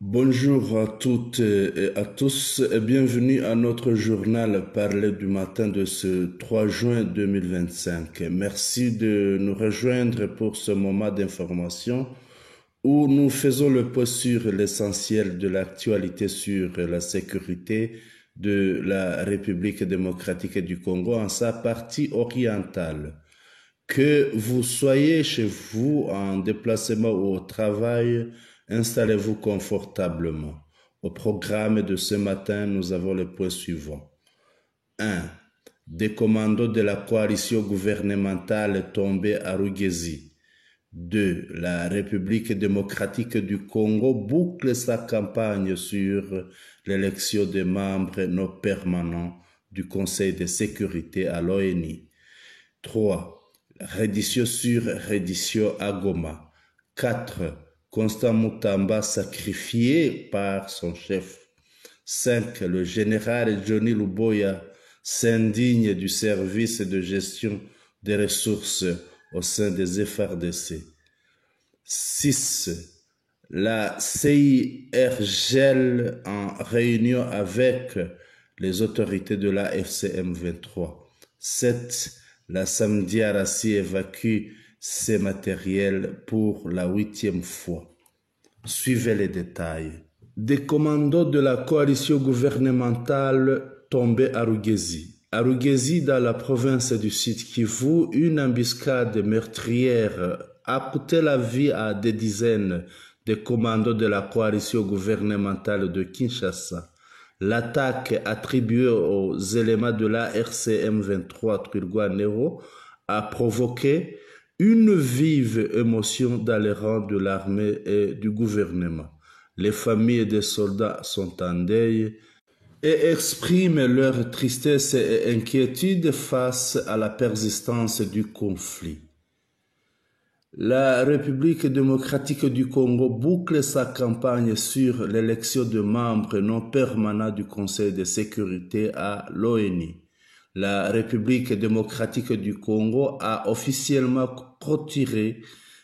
Bonjour à toutes et à tous et bienvenue à notre journal Parler du matin de ce 3 juin 2025. Merci de nous rejoindre pour ce moment d'information où nous faisons le point sur l'essentiel de l'actualité sur la sécurité de la République démocratique du Congo en sa partie orientale. Que vous soyez chez vous en déplacement ou au travail, installez-vous confortablement. Au programme de ce matin, nous avons les points suivants. 1. Des commandos de la coalition gouvernementale tombés à Rugezi. 2. La République démocratique du Congo boucle sa campagne sur l'élection des membres non permanents du Conseil de sécurité à l'ONU. 3. Reddition sur reddition à Goma. 4. Constant Mutamba sacrifié par son chef. 5. Le général Johnny Luboya s'indigne du service de gestion des ressources au sein des FRDC. 6. La CIRGL en réunion avec les autorités de la FCM 23. 7. La Samedi Arassi évacue ses matériels pour la 8e fois. Suivez les détails. Des commandos de la coalition gouvernementale tombés à Rugezi. À Rugezi, dans la province du Sud Kivu, une embuscade meurtrière a coûté la vie à des dizaines de commandos de la coalition gouvernementale de Kinshasa. L'attaque attribuée aux éléments de la RCM 23 Twirwaneho a provoqué une vive émotion dans les rangs de l'armée et du gouvernement. Les familles des soldats sont en deuil et expriment leur tristesse et inquiétude face à la persistance du conflit. La République démocratique du Congo boucle sa campagne sur l'élection de membres non permanents du Conseil de sécurité à l'ONU. La République démocratique du Congo a officiellement clôturé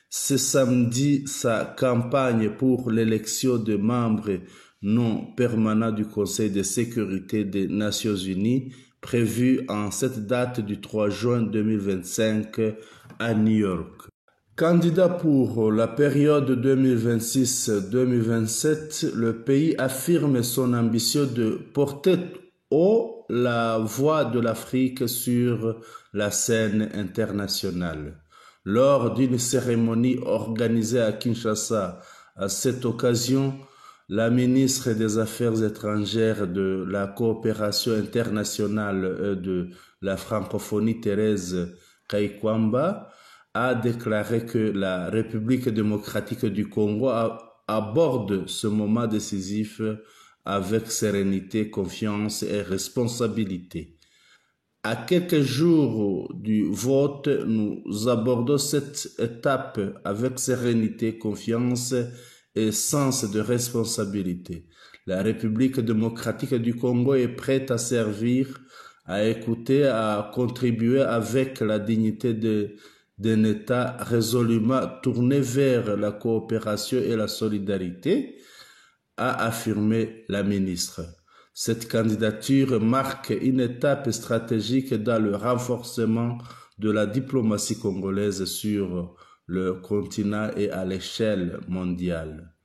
ce samedi sa campagne pour l'élection de membres non permanents du Conseil de sécurité des Nations Unies prévue en cette date du 3 juin 2025 à New York. Candidat pour la période 2026-2027, le pays affirme son ambition de porter haut la voix de l'Afrique sur la scène internationale. Lors d'une cérémonie organisée à Kinshasa, à cette occasion, la ministre des Affaires étrangères, de la coopération internationale et de la francophonie, Thérèse Kaikwamba, a déclaré que la République démocratique du Congo aborde ce moment décisif avec sérénité, confiance et responsabilité. À quelques jours du vote, nous abordons cette étape avec sérénité, confiance et sens de responsabilité. La République démocratique du Congo est prête à servir, à écouter, à contribuer avec la dignité d'un État résolument tourné vers la coopération et la solidarité, a affirmé la ministre. Cette candidature marque une étape stratégique dans le renforcement de la diplomatie congolaise sur le continent et à l'échelle mondiale.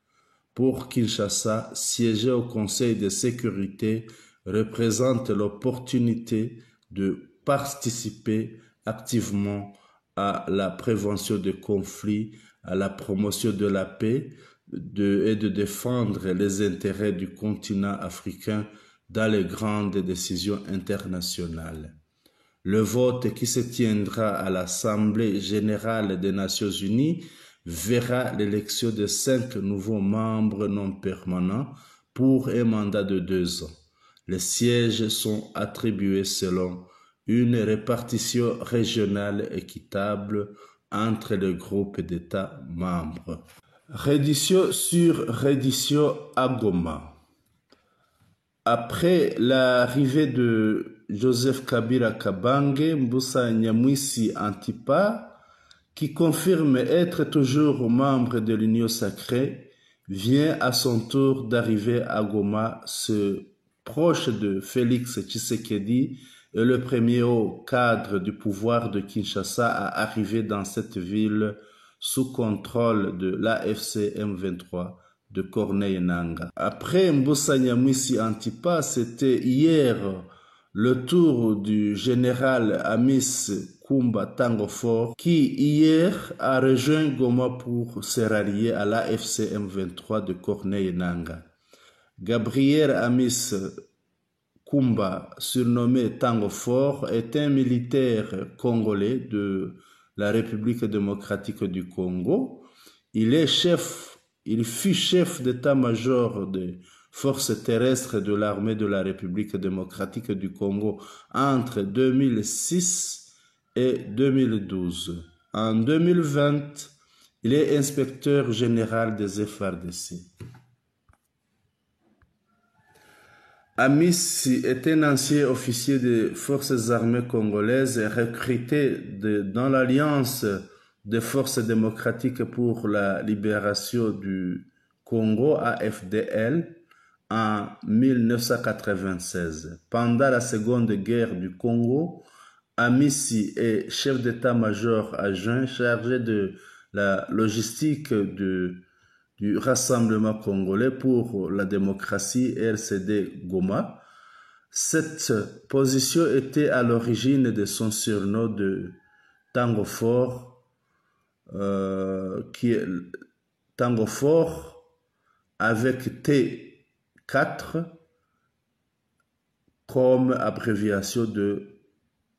Pour Kinshasa, siéger au Conseil de sécurité représente l'opportunité de participer activement à la prévention des conflits, à la promotion de la paix et de défendre les intérêts du continent africain dans les grandes décisions internationales. Le vote qui se tiendra à l'Assemblée générale des Nations unies verra l'élection de 5 nouveaux membres non permanents pour un mandat de 2 ans. Les sièges sont attribués selon une répartition régionale équitable entre les groupes d'États membres. Reddition sur reddition à Goma. Après l'arrivée de Joseph Kabila Kabange, Mbusa Nyamwisi Antipa, qui confirme être toujours membre de l'Union sacrée, vient à son tour d'arriver à Goma. Ce proche de Félix Tshisekedi est le premier haut cadre du pouvoir de Kinshasa à arriver dans cette ville sous contrôle de l'AFC M23 de Corneille Nangaa. Après Mbusa Nyamwisi Antipas, c'était hier le tour du général Amis Kumba Tangofor qui hier a rejoint Goma pour se rallier à l'AFC M23 de Corneille Nangaa. Gabriel Amis Kumba, surnommé Tangofor, est un militaire congolais de la République démocratique du Congo. Il fut chef d'état-major des forces terrestres de l'armée de la République démocratique du Congo entre 2006 et 2012. En 2020, il est inspecteur général des FARDC. Amis est un ancien officier des forces armées congolaises recruté dans l'Alliance des forces démocratiques pour la libération du Congo, AFDL, en 1996. Pendant la Seconde Guerre du Congo, Amissi est chef d'état-major adjoint chargé de la logistique du Rassemblement congolais pour la démocratie RCD Goma. Cette position était à l'origine de son surnom de Tangofor, qui est Tangofor avec T4 comme abréviation de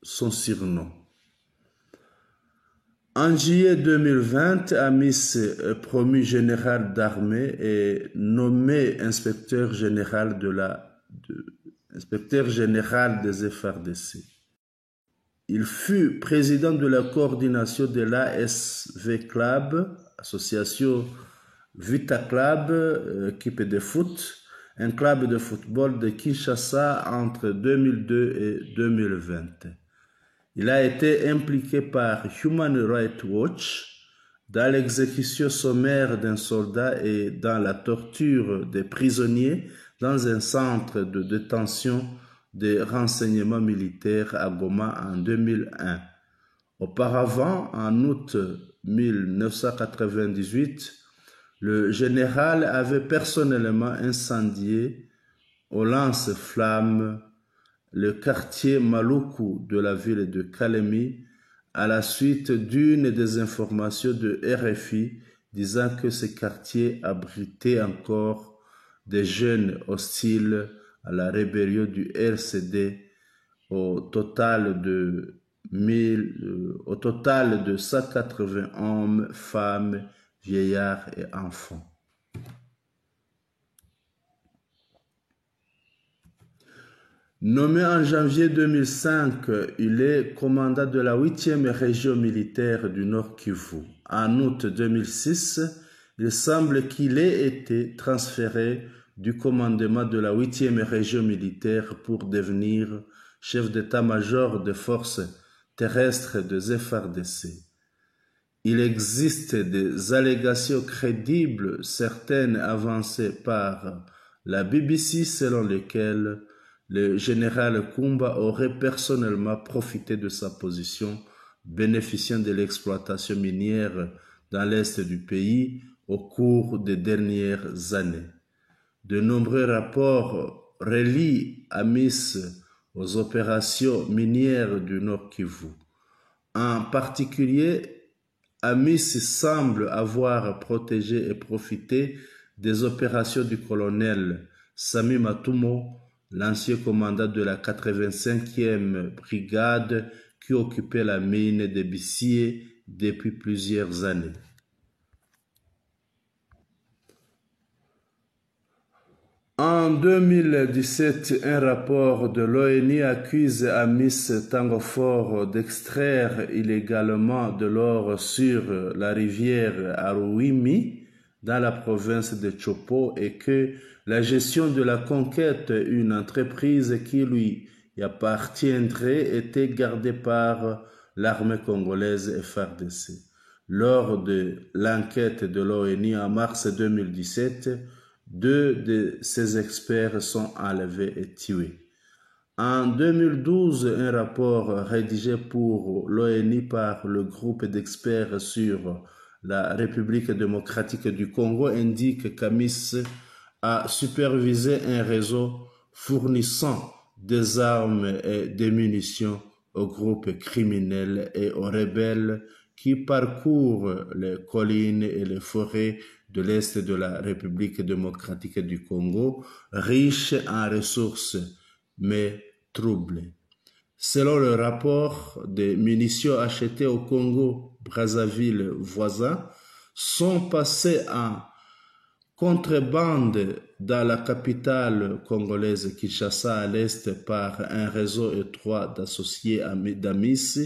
son surnom. En juillet 2020, Amis est promu général d'armée et nommé inspecteur général inspecteur général des FARDC. Il fut président de la coordination de l'ASV Club, association Vita Club, équipe de foot, un club de football de Kinshasa entre 2002 et 2020. Il a été impliqué par Human Rights Watch dans l'exécution sommaire d'un soldat et dans la torture des prisonniers dans un centre de détention de renseignements militaires à Goma en 2001. Auparavant, en août 1998, le général avait personnellement incendié au lance-flammes le quartier Maluku de la ville de Kalemi à la suite d'une des informations de RFI disant que ce quartier abritait encore des jeunes hostiles à la rébellion du RCD au total de 180 hommes, femmes, vieillards et enfants. Nommé en janvier 2005, il est commandant de la 8e région militaire du Nord Kivu. En août 2006, il semble qu'il ait été transféré du commandement de la 8e région militaire pour devenir chef d'état-major des forces terrestres des FARDC. Il existe des allégations crédibles, certaines avancées par la BBC, selon lesquelles le général Kumba aurait personnellement profité de sa position, bénéficiant de l'exploitation minière dans l'est du pays au cours des dernières années. De nombreux rapports relient Amis aux opérations minières du Nord Kivu. En particulier, Amis semble avoir protégé et profité des opérations du colonel Sami Matumo, l'ancien commandant de la 85e brigade qui occupait la mine de Bissié depuis plusieurs années. En 2017, un rapport de l'ONU accuse Amis Tangofor d'extraire illégalement de l'or sur la rivière Aruwimi dans la province de Chopo et que la gestion de la conquête, une entreprise qui lui appartiendrait, était gardée par l'armée congolaise FARDC. Lors de l'enquête de l'ONU en mars 2017, 2 de ces experts sont enlevés et tués. En 2012, un rapport rédigé pour l'ONU par le groupe d'experts sur la République démocratique du Congo indique qu'Amis a supervisé un réseau fournissant des armes et des munitions aux groupes criminels et aux rebelles qui parcourent les collines et les forêts de l'Est de la République démocratique du Congo, riches en ressources, mais troublées. Selon le rapport, des munitions achetées au Congo, Brazzaville voisin, sont passées en contrebande dans la capitale congolaise Kinshasa à l'est par un réseau étroit d'associés d'Amis,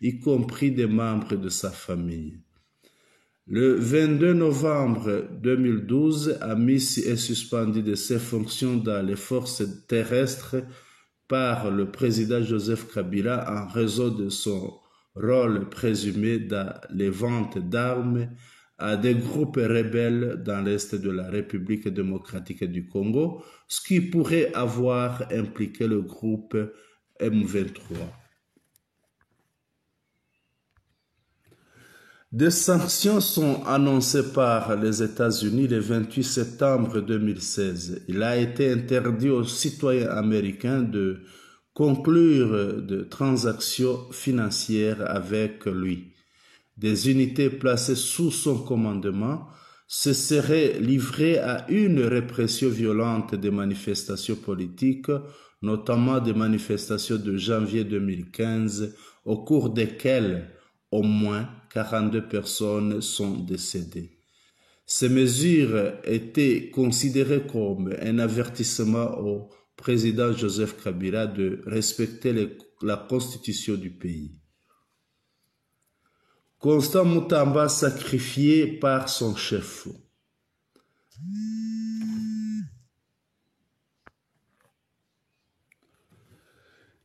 y compris des membres de sa famille. Le 22 novembre 2012, Amis est suspendu de ses fonctions dans les forces terrestres par le président Joseph Kabila en raison de son rôle présumé dans les ventes d'armes à des groupes rebelles dans l'est de la République démocratique du Congo, ce qui pourrait avoir impliqué le groupe M23. Des sanctions sont annoncées par les États-Unis le 28 septembre 2016. Il a été interdit aux citoyens américains de conclure de transactions financières avec lui. Des unités placées sous son commandement se seraient livrées à une répression violente des manifestations politiques, notamment des manifestations de janvier 2015, au cours desquelles au moins 42 personnes sont décédées. Ces mesures étaient considérées comme un avertissement au président Joseph Kabila de respecter la constitution du pays. Constant Mutamba sacrifié par son chef.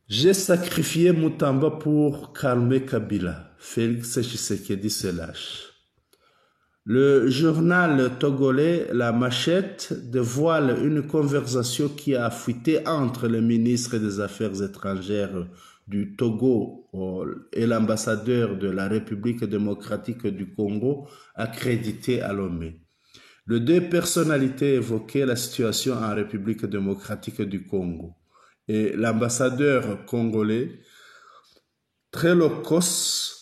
J'ai sacrifié Mutamba pour calmer Kabila. Félix Tshisekedi se lâche. Le journal togolais La Machette dévoile une conversation qui a fuité entre le ministre des Affaires étrangères du Togo et l'ambassadeur de la République démocratique du Congo accrédité à Lomé. Les deux personnalités évoquaient la situation en République démocratique du Congo. Et l'ambassadeur congolais, Trelokos,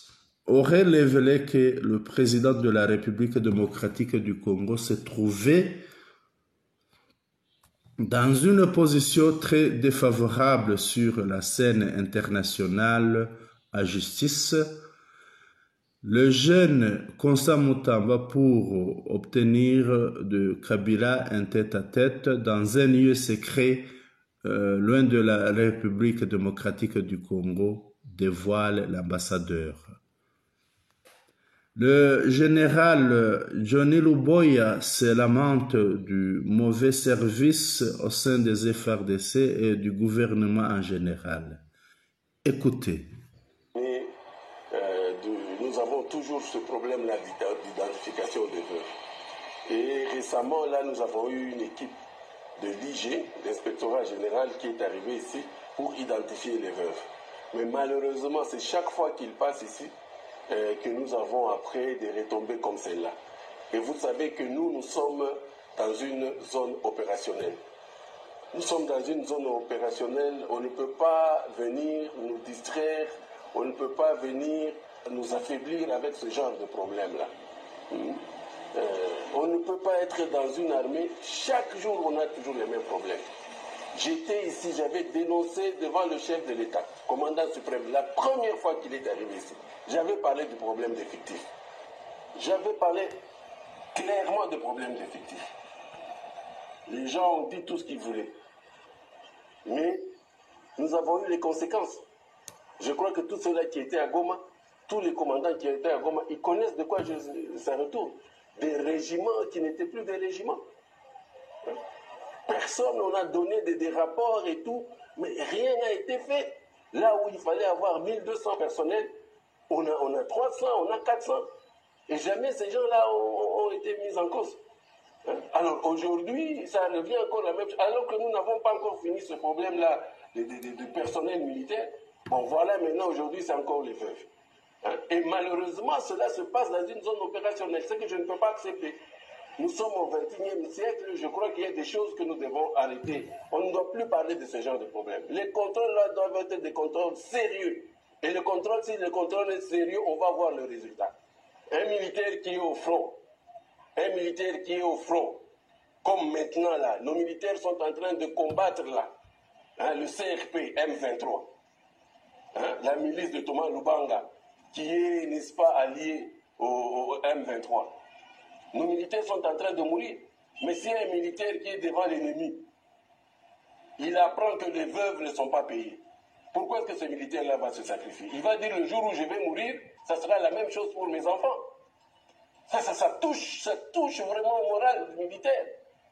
aurait révélé que le président de la République démocratique du Congo se trouvait dans une position très défavorable sur la scène internationale à justice. Le jeune Constant Mutamba pour obtenir de Kabila un tête-à-tête dans un lieu secret loin de la République démocratique du Congo, dévoile l'ambassadeur. Le général Johnny Luboya se lamente du mauvais service au sein des FRDC et du gouvernement en général. Écoutez. Nous avons toujours ce problème-là d'identification des veuves. Et récemment, là, nous avons eu une équipe de l'IG, l'inspectorat général, qui est arrivé ici pour identifier les veuves. Mais malheureusement, c'est chaque fois qu'ils passent ici que nous avons après des retombées comme celle-là. Et vous savez que nous sommes dans une zone opérationnelle. Nous sommes dans une zone opérationnelle, on ne peut pas venir nous distraire, on ne peut pas venir nous affaiblir avec ce genre de problème-là. On ne peut pas être dans une armée, chaque jour on a toujours les mêmes problèmes. J'étais ici, j'avais dénoncé devant le chef de l'État, commandant suprême, la première fois qu'il est arrivé ici. J'avais parlé du problème d'effectifs. J'avais parlé clairement du problème d'effectifs. Les gens ont dit tout ce qu'ils voulaient. Mais nous avons eu les conséquences. Je crois que tous ceux-là qui étaient à Goma, tous les commandants qui étaient à Goma, ils connaissent de quoi ça retourne. Des régiments qui n'étaient plus des régiments. Personne n'en a donné des rapports et tout, mais rien n'a été fait. Là où il fallait avoir 1200 personnels, on a 300, on a 400. Et jamais ces gens-là ont été mis en cause. Alors aujourd'hui, ça revient encore la même chose. Alors que nous n'avons pas encore fini ce problème-là de personnel militaire. Bon, voilà, maintenant, aujourd'hui, c'est encore les veuves. Et malheureusement, cela se passe dans une zone opérationnelle, ce que je ne peux pas accepter. Nous sommes au XXIe siècle, je crois qu'il y a des choses que nous devons arrêter. On ne doit plus parler de ce genre de problème. Les contrôles là doivent être des contrôles sérieux. Et le contrôle, si le contrôle est sérieux, on va voir le résultat. Un militaire qui est au front, comme maintenant là, nos militaires sont en train de combattre là, le CRP M23, la milice de Thomas Lubanga, qui est, n'est-ce pas, allié au M23. Nos militaires sont en train de mourir. Mais s'il y a un militaire qui est devant l'ennemi, il apprend que les veuves ne sont pas payées. Pourquoi est-ce que ce militaire-là va se sacrifier? Il va dire le jour où je vais mourir, ça sera la même chose pour mes enfants. Ça touche vraiment au moral du militaire.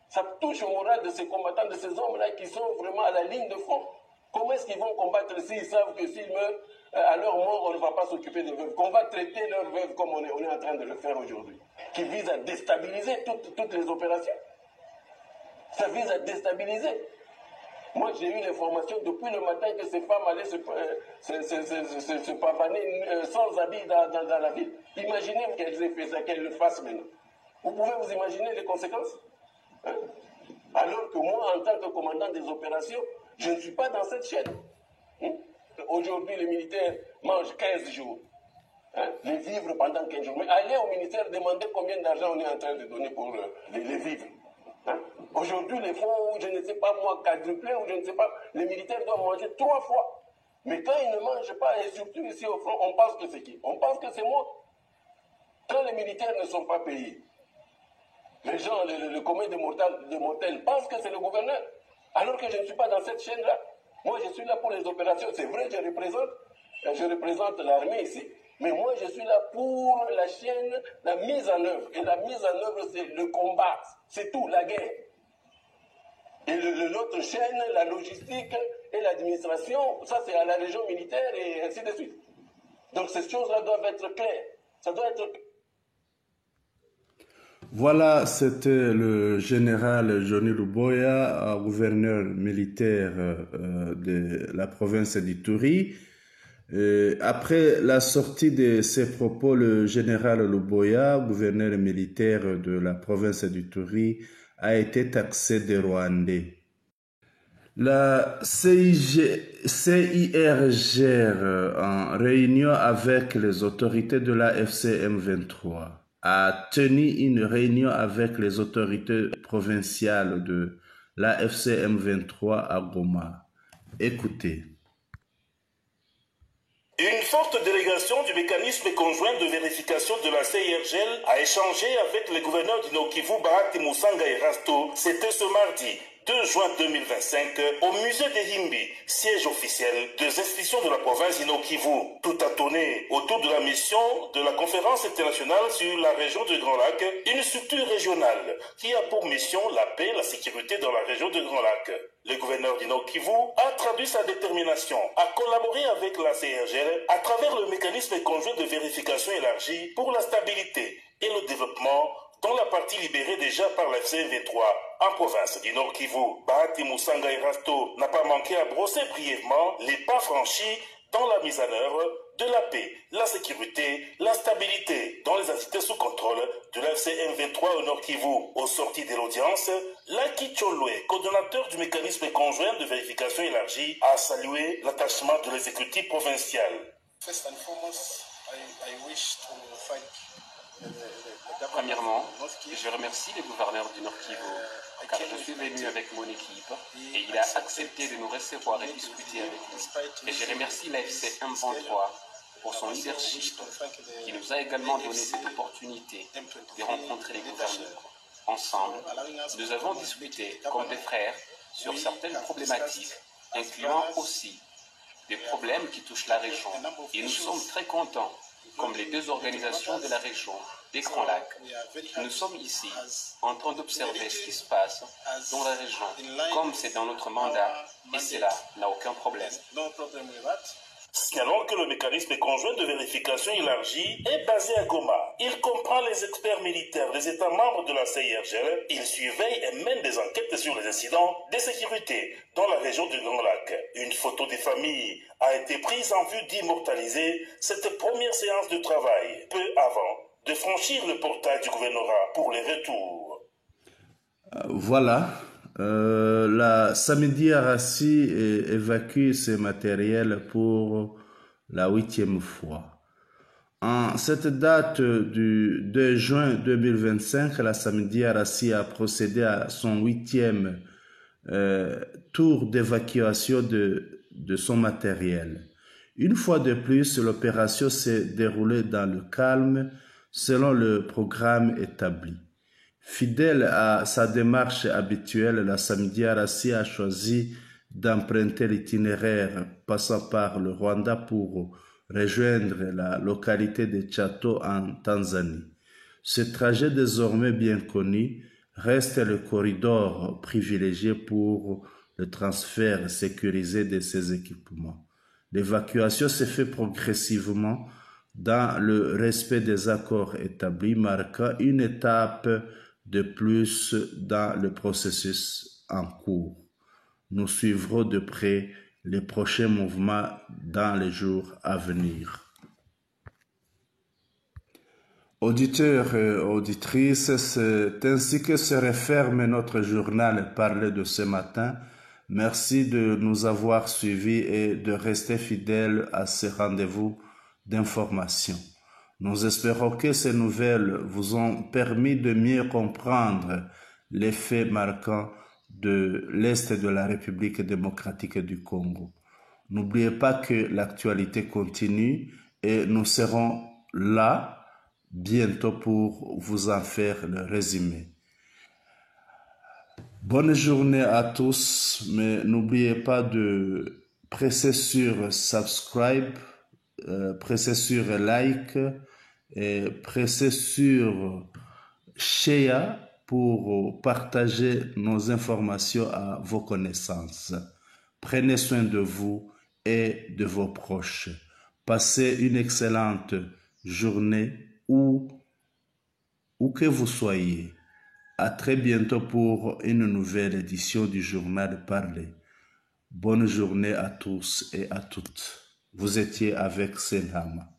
Ça touche au moral de ces combattants, de ces hommes-là qui sont vraiment à la ligne de front. Comment est-ce qu'ils vont combattre s'ils savent que s'ils meurent, à leur mort, on ne va pas s'occuper des veuves? Qu'on va traiter leurs veuves comme on est en train de le faire aujourd'hui, qui vise à déstabiliser toutes les opérations. Ça vise à déstabiliser. Moi, j'ai eu l'information depuis le matin que ces femmes allaient se pavaner sans habits dans la ville. Imaginez qu'elles aient fait ça, qu'elles le fassent maintenant. Vous pouvez vous imaginer les conséquences? Alors que moi, en tant que commandant des opérations, je ne suis pas dans cette chaîne. Aujourd'hui, les militaires mangent 15 jours. Les vivres pendant 15 jours. Mais allez au ministère demander combien d'argent on est en train de donner pour les vivres. Aujourd'hui, les fonds, je ne sais pas moi, quadruplés, ou je ne sais pas, les militaires doivent manger 3 fois. Mais quand ils ne mangent pas, et surtout ici au front, on pense que c'est qui? On pense que c'est moi. Quand les militaires ne sont pas payés, les gens, le commun des mortels pensent que c'est le gouverneur. Alors que je ne suis pas dans cette chaîne-là. Moi, je suis là pour les opérations. C'est vrai, je représente l'armée ici. Mais moi, je suis là pour la chaîne, la mise en œuvre. Et la mise en œuvre, c'est le combat. C'est tout, la guerre. Et l'autre chaîne, la logistique et l'administration, ça c'est à la région militaire et ainsi de suite. Donc ces choses-là doivent être claires. Ça doit être... Voilà, c'était le général Johnny Luboya, gouverneur militaire de la province d'Ituri. Après la sortie de ses propos, le général Luboya, gouverneur militaire de la province d'Ituri, a été taxé de Rwandais. La CIRGR, en réunion avec les autorités de la FCM 23, a tenu une réunion avec les autorités provinciales de la FCM 23 à Goma. Écoutez. Une forte délégation du mécanisme conjoint de vérification de la CIRGL a échangé avec le gouverneur du Nord-Kivu, Bahati Musanga Erasto. C'était ce mardi 2 juin 2025 au musée de Himbi, siège officiel des institutions de la province du Nord-Kivu. Tout a tourné autour de la mission de la conférence internationale sur la région du Grand Lac, une structure régionale qui a pour mission la paix et la sécurité dans la région du Grand Lac. Le gouverneur du Nord-Kivu a traduit sa détermination à collaborer avec la CIRGL à travers le mécanisme conjoint de vérification élargi pour la stabilité et le développement dans la partie libérée déjà par la FC23 en province du Nord-Kivu. Bahati Musanga Erasto n'a pas manqué à brosser brièvement les pas franchis dans la mise en œuvre de la paix, la sécurité, la stabilité dans les entités sous contrôle de la FCM23 au Nord-Kivu. Au sorti de l'audience, Laki Cholwe, coordonnateur du mécanisme conjoint de vérification élargie, a salué l'attachement de l'exécutif provincial. First and foremost, I wish to thank Premièrement, je remercie le gouverneur du Nord-Kivu car je suis venu avec mon équipe et il a accepté de nous recevoir et discuter avec nous. Et je remercie la FCM23 pour son leadership qui nous a également donné cette opportunité de rencontrer les gouverneurs. Ensemble, nous avons discuté comme des frères sur certaines problématiques, incluant aussi des problèmes qui touchent la région. Et nous sommes très contents, comme les deux organisations de la région, des Grands Lacs. Nous sommes ici en train d'observer ce qui se passe dans la région, comme c'est dans notre mandat, et cela n'a aucun problème. Signalons que le mécanisme conjoint de vérification élargie est basé à Goma. Il comprend les experts militaires des États membres de la CIRGL. Il surveille et mène des enquêtes sur les incidents de sécurité dans la région du Grand Lac. Une photo des familles a été prise en vue d'immortaliser cette première séance de travail, peu avant de franchir le portail du gouvernorat pour les retours. Voilà. La Samedi Arassi évacue ses matériels pour la 8e fois. En cette date du 2 juin 2025, la Samedi Arassi a procédé à son 8e tour d'évacuation de son matériel. Une fois de plus, l'opération s'est déroulée dans le calme selon le programme établi. Fidèle à sa démarche habituelle, la Samedi Arassi a choisi d'emprunter l'itinéraire passant par le Rwanda pour rejoindre la localité de Chato en Tanzanie. Ce trajet désormais bien connu reste le corridor privilégié pour le transfert sécurisé de ces équipements. L'évacuation se fait progressivement dans le respect des accords établis, marquant une étape de plus dans le processus en cours. Nous suivrons de près les prochains mouvements dans les jours à venir. Auditeurs et auditrices, c'est ainsi que se referme notre journal parlé de ce matin. Merci de nous avoir suivis et de rester fidèles à ce rendez-vous d'information. Nous espérons que ces nouvelles vous ont permis de mieux comprendre les faits marquants de l'Est de la République démocratique du Congo. N'oubliez pas que l'actualité continue et nous serons là bientôt pour vous en faire le résumé. Bonne journée à tous, mais n'oubliez pas de presser sur subscribe, presser sur like et presser sur share pour partager nos informations à vos connaissances. Prenez soin de vous et de vos proches. Passez une excellente journée où que vous soyez. À très bientôt pour une nouvelle édition du journal Parler. Bonne journée à tous et à toutes. Vous étiez avec Senhama.